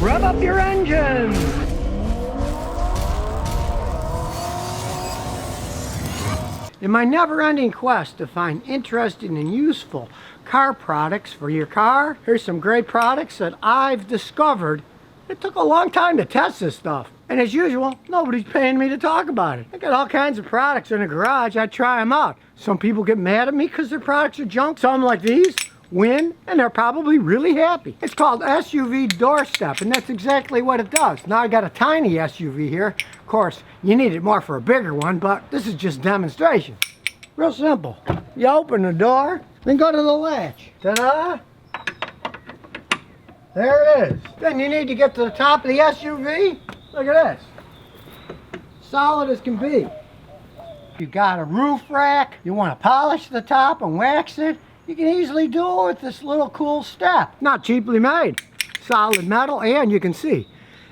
Rev up your engines! In my never-ending quest to find interesting and useful car products for your car, here's some great products that I've discovered. It took a long time to test this stuff. And as usual, nobody's paying me to talk about it. I got all kinds of products in the garage. I try them out. Some people get mad at me because their products are junk. Some like these win, and they're probably really happy. It's called SUV doorstep, and that's exactly what it does. Now I got a tiny SUV here. Of course, you need it more for a bigger one, but this is just demonstration. Real simple. You open the door, then go to the latch. Ta-da! There it is. Then you need to get to the top of the SUV. Look at this. Solid as can be. You got a roof rack, you want to polish the top and wax it, you can easily do it with this little cool step. Not cheaply made. Solid metal, and you can see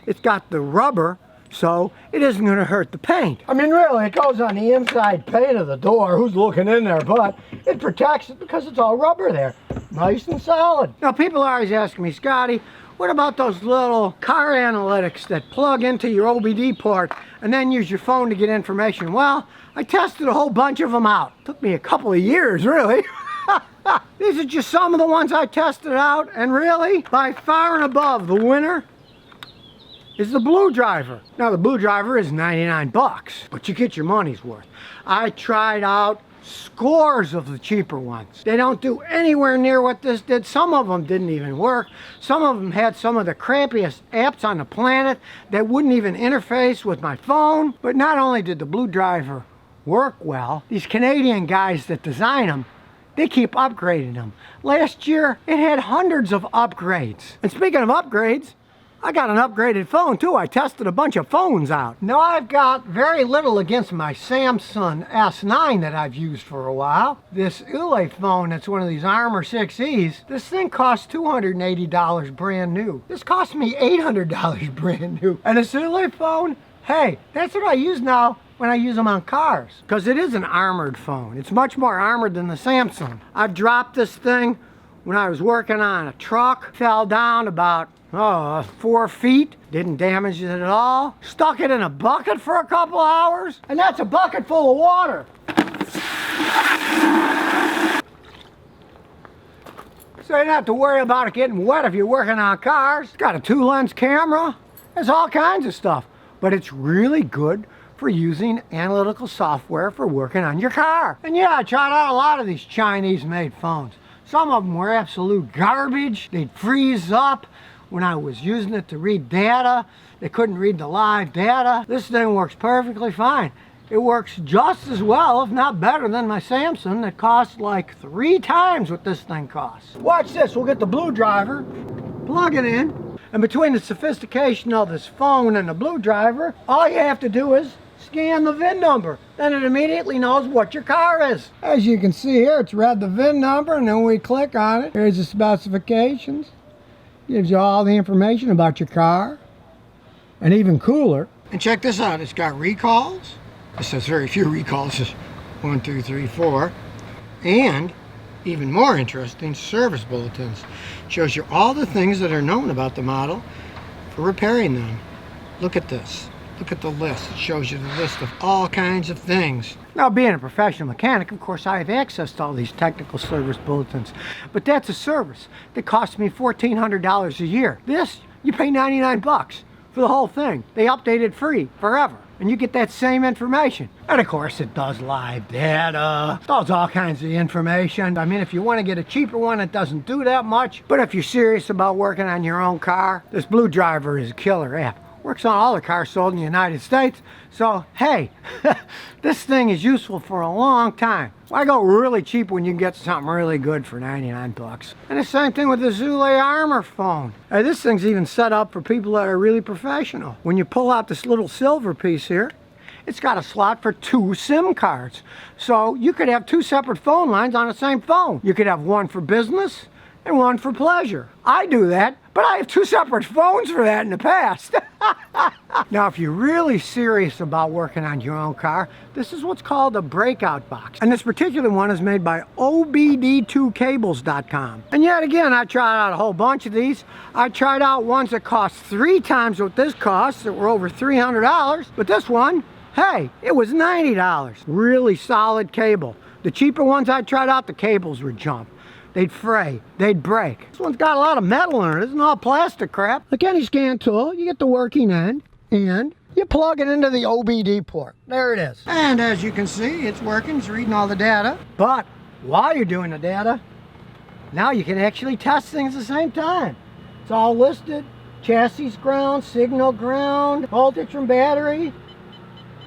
it's got the rubber, so it isn't going to hurt the paint. I mean, really, it goes on the inside pane of the door. Who's looking in there? But it protects it because it's all rubber there. Nice and solid. Now, people are always asking me, Scotty, what about those little car analytics that plug into your OBD port and then use your phone to get information? Well, I tested a whole bunch of them out. Took me a couple of years, really. These are just some of the ones I tested out, and really, by far and above, the winner is the BlueDriver. Now, the BlueDriver is 99 bucks, but you get your money's worth. I tried out scores of the cheaper ones. They don't do anywhere near what this did. Some of them didn't even work. Some of them had some of the crappiest apps on the planet that wouldn't even interface with my phone. But not only did the BlueDriver work well, these Canadian guys that design them, they keep upgrading them. Last year, it had hundreds of upgrades. And speaking of upgrades, I got an upgraded phone too. I tested a bunch of phones out. Now, I've got very little against my Samsung S9 that I've used for a while. This Ule phone, that's one of these Armor 6Es, this thing costs $280 brand new. This cost me $800 brand new. And this Ule phone, hey, that's what I use now when I use them on cars, because it is an armored phone. It's much more armored than the Samsung. I dropped this thing when I was working on a truck, fell down about 4 feet, didn't damage it at all, stuck it in a bucket for a couple hours, and that's a bucket full of water. So you don't have to worry about it getting wet if you're working on cars. It's got a 2-lens camera, there's all kinds of stuff, but it's really good for using analytical software for working on your car. And yeah, I tried out a lot of these Chinese-made phones. Some of them were absolute garbage. They'd freeze up when I was using it to read data. They couldn't read the live data. This thing works perfectly fine. It works just as well, if not better, than my Samsung that costs like 3 times what this thing costs. Watch this. We'll get the BlueDriver, plug it in, and between the sophistication of this phone and the BlueDriver, all you have to do is scan the VIN number. Then it immediately knows what your car is. As you can see here, it's read the VIN number, and then we click on it. Here's the specifications. Gives you all the information about your car. And even cooler. And check this out. It's got recalls. It says very few recalls. It's 1, 2, 3, 4. And even more interesting, service bulletins. Shows you all the things that are known about the model for repairing them. Look at this. Look at the list. It shows you the list of all kinds of things. Now, being a professional mechanic, of course, I have access to all these technical service bulletins. But that's a service that costs me $1,400 a year. This, you pay 99 bucks for the whole thing. They update it free forever. And you get that same information. And of course, it does live data. It does all kinds of information. I mean, if you want to get a cheaper one, it doesn't do that much. But if you're serious about working on your own car, this BlueDriver is a killer app. Works on all the cars sold in the United States. So, hey, this thing is useful for a long time. Why go really cheap when you can get something really good for 99 bucks? And the same thing with the Zule Armor phone. This thing's even set up for people that are really professional. When you pull out this little silver piece here, it's got a slot for 2 SIM cards. So you could have 2 separate phone lines on the same phone. You could have one for business and one for pleasure. I do that, but I have 2 separate phones for that in the past. Now, if you're really serious about working on your own car, this is what's called a Breakout Box. And this particular one is made by obd2cables.com. And yet again, I tried out a whole bunch of these. I tried out ones that cost 3 times what this costs, that were over $300. But this one, hey, it was $90. Really solid cable. The cheaper ones I tried out, the cables would jump. They'd fray, they'd break. This one's got a lot of metal in it. It isn't all plastic crap. Like any scan tool, you get the working end and you plug it into the OBD port. There it is. And as you can see, it's working, it's reading all the data. But while you're doing the data, now you can actually test things at the same time. It's all listed. Chassis ground, signal ground, voltage from battery.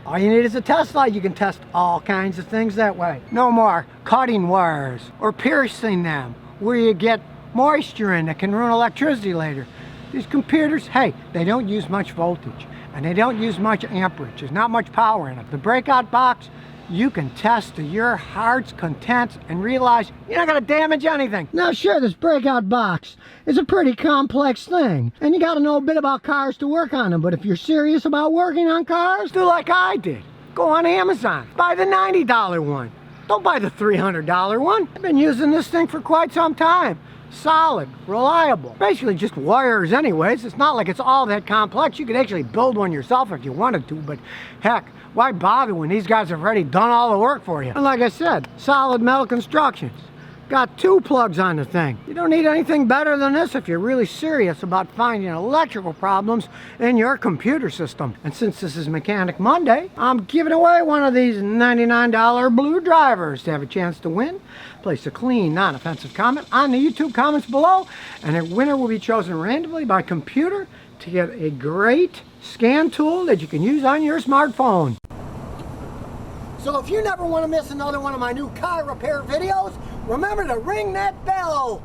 All you need is a test light. You can test all kinds of things that way. No more cutting wires or piercing them where you get moisture in that can ruin electricity later. These computers, hey, they don't use much voltage and they don't use much amperage. There's not much power in it. The Breakout Box, you can test to your heart's content and realize you're not going to damage anything. Now sure, this Breakout Box is a pretty complex thing and you got to know a bit about cars to work on them, but if you're serious about working on cars, do like I did. Go on Amazon, buy the $90 one. Don't buy the $300 one. I've been using this thing for quite some time. Solid, reliable. Basically just wires anyways. It's not like it's all that complex. You could actually build one yourself if you wanted to, but heck, why bother when these guys have already done all the work for you? And like I said, solid metal constructions. Got 2 plugs on the thing. You don't need anything better than this if you're really serious about finding electrical problems in your computer system. And since this is Mechanic Monday, I'm giving away one of these $99 BlueDrivers to have a chance to win. Place a clean, non-offensive comment on the YouTube comments below, and a winner will be chosen randomly by computer to get a great scan tool that you can use on your smartphone. So if you never want to miss another one of my new car repair videos, remember to ring that bell.